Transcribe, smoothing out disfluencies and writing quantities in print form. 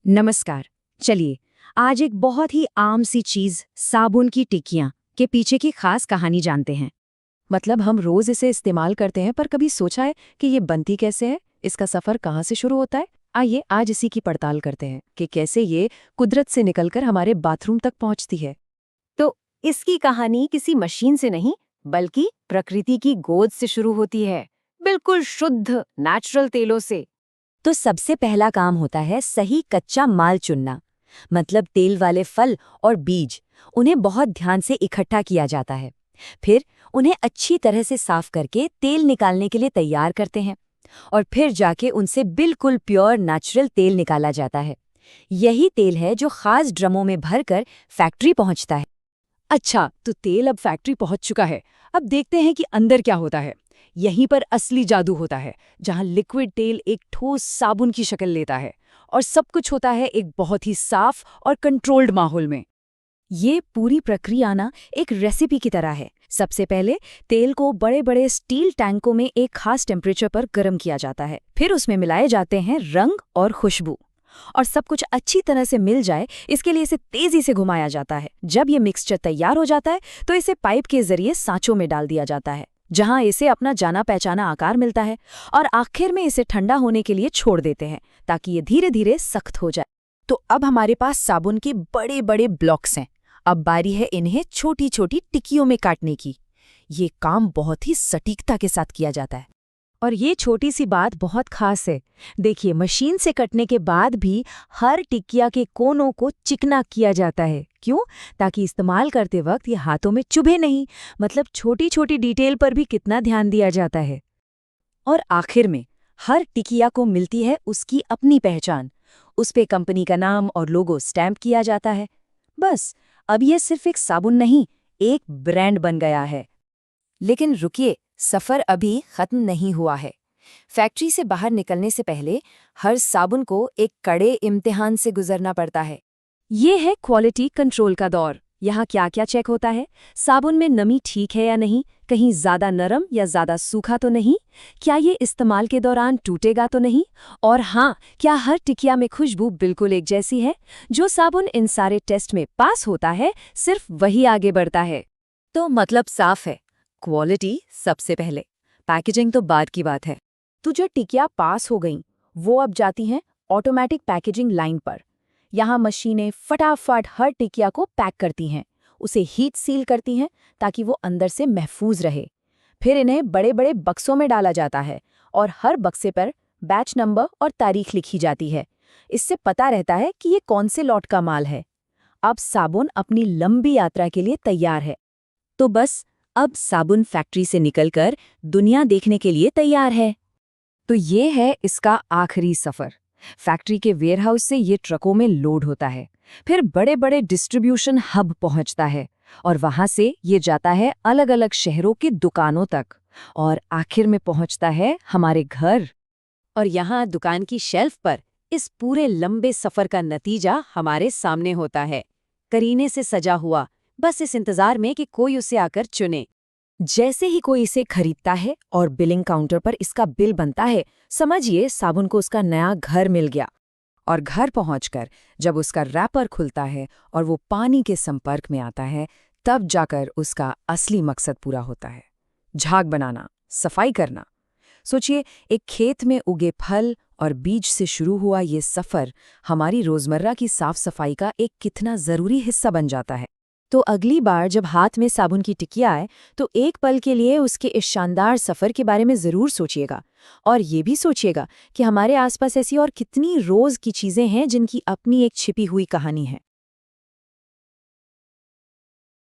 नमस्कार। चलिए आज एक बहुत ही आम सी चीज साबुन की टिक्कियां के पीछे की खास कहानी जानते हैं। मतलब हम रोज इसे इस्तेमाल करते हैं पर कभी सोचा है कि ये बनती कैसे है, इसका सफर कहाँ से शुरू होता है। आइए आज इसी की पड़ताल करते हैं कि कैसे ये कुदरत से निकलकर हमारे बाथरूम तक पहुंचती है। तो इसकी कहानी किसी मशीन से नहीं बल्कि प्रकृति की गोद से शुरू होती है, बिल्कुल शुद्ध नेचुरल तेलों से। तो सबसे पहला काम होता है सही कच्चा माल चुनना। मतलब तेल वाले फल और बीज, उन्हें बहुत ध्यान से इकट्ठा किया जाता है। फिर उन्हें अच्छी तरह से साफ करके तेल निकालने के लिए तैयार करते हैं और फिर जाके उनसे बिल्कुल प्योर नेचुरल तेल निकाला जाता है। यही तेल है जो खास ड्रमों में भरकर फैक्ट्री पहुंचता है। अच्छा, तो तेल अब फैक्ट्री पहुंच चुका है। अब देखते हैं कि अंदर क्या होता है। यहीं पर असली जादू होता है, जहां लिक्विड तेल एक ठोस साबुन की शक्ल लेता है और सब कुछ होता है एक बहुत ही साफ और कंट्रोल्ड माहौल में। ये पूरी प्रक्रिया ना एक रेसिपी की तरह है। सबसे पहले तेल को बड़े बड़े स्टील टैंकों में एक खास टेम्परेचर पर गर्म किया जाता है। फिर उसमें मिलाए जाते हैं रंग और खुशबू, और सब कुछ अच्छी तरह से मिल जाए इसके लिए इसे तेजी से घुमाया जाता है। जब ये मिक्सचर तैयार हो जाता है तो इसे पाइप के जरिए सांचों में डाल दिया जाता है, जहां इसे अपना जाना पहचाना आकार मिलता है, और आखिर में इसे ठंडा होने के लिए छोड़ देते हैं ताकि ये धीरे धीरे सख्त हो जाए। तो अब हमारे पास साबुन के बड़े बड़े ब्लॉक्स हैं। अब बारी है इन्हें छोटी छोटी टिक्कियों में काटने की। ये काम बहुत ही सटीकता के साथ किया जाता है। और ये छोटी सी बात बहुत खास है। देखिए, मशीन से कटने के बाद भी हर टिक्किया के कोनों को चिकना किया जाता है। क्यों? ताकि इस्तेमाल करते वक्त ये हाथों में चुभे नहीं। मतलब छोटी छोटी डिटेल पर भी कितना ध्यान दिया जाता है। और आखिर में हर टिकिया को मिलती है उसकी अपनी पहचान। उस पे कंपनी का नाम और लोगो स्टैंप किया जाता है। बस, अब ये सिर्फ एक साबुन नहीं, एक ब्रांड बन गया है। लेकिन रुकिए, सफर अभी खत्म नहीं हुआ है। फैक्ट्री से बाहर निकलने से पहले हर साबुन को एक कड़े इम्तिहान से गुजरना पड़ता है। ये है क्वालिटी कंट्रोल का दौर। यहाँ क्या क्या चेक होता है? साबुन में नमी ठीक है या नहीं, कहीं ज्यादा नरम या ज्यादा सूखा तो नहीं, क्या ये इस्तेमाल के दौरान टूटेगा तो नहीं, और हाँ, क्या हर टिकिया में खुशबू बिल्कुल एक जैसी है। जो साबुन इन सारे टेस्ट में पास होता है, सिर्फ वही आगे बढ़ता है। तो मतलब साफ है, क्वालिटी सबसे पहले, पैकेजिंग तो बाद की बात है। तो जो टिकिया पास हो गईं, वो अब जाती हैं ऑटोमेटिक पैकेजिंग लाइन पर। यहाँ मशीनें फटाफट हर टिकिया को पैक करती हैं, उसे हीट सील करती हैं ताकि वो अंदर से महफूज रहे। फिर इन्हें बड़े बड़े बक्सों में डाला जाता है और हर बक्से पर बैच नंबर और तारीख लिखी जाती है। इससे पता रहता है कि ये कौन से लॉट का माल है। अब साबुन अपनी लंबी यात्रा के लिए तैयार है। तो बस, अब साबुन फैक्ट्री से निकलकर दुनिया देखने के लिए तैयार है। तो ये है इसका आखिरी सफर। फैक्ट्री के वेयरहाउस से ये ट्रकों में लोड होता है, फिर बड़े बड़े डिस्ट्रीब्यूशन हब पहुंचता है, और वहां से ये जाता है अलग अलग शहरों की दुकानों तक, और आखिर में पहुंचता है हमारे घर। और यहाँ दुकान की शेल्फ पर इस पूरे लंबे सफर का नतीजा हमारे सामने होता है, करीने से सजा हुआ, बस इस इंतजार में कि कोई उसे आकर चुने। जैसे ही कोई इसे खरीदता है और बिलिंग काउंटर पर इसका बिल बनता है, समझिए साबुन को उसका नया घर मिल गया। और घर पहुंचकर जब उसका रैपर खुलता है और वो पानी के संपर्क में आता है, तब जाकर उसका असली मकसद पूरा होता है। झाग बनाना, सफाई करना। सोचिए, एक खेत में उगे फल और बीज से शुरू हुआ ये सफर हमारी रोजमर्रा की साफ सफाई का एक कितना जरूरी हिस्सा बन जाता है। तो अगली बार जब हाथ में साबुन की टिकिया आए, तो एक पल के लिए उसके इस शानदार सफर के बारे में जरूर सोचिएगा। और ये भी सोचिएगा कि हमारे आसपास ऐसी और कितनी रोज की चीजें हैं जिनकी अपनी एक छिपी हुई कहानी है।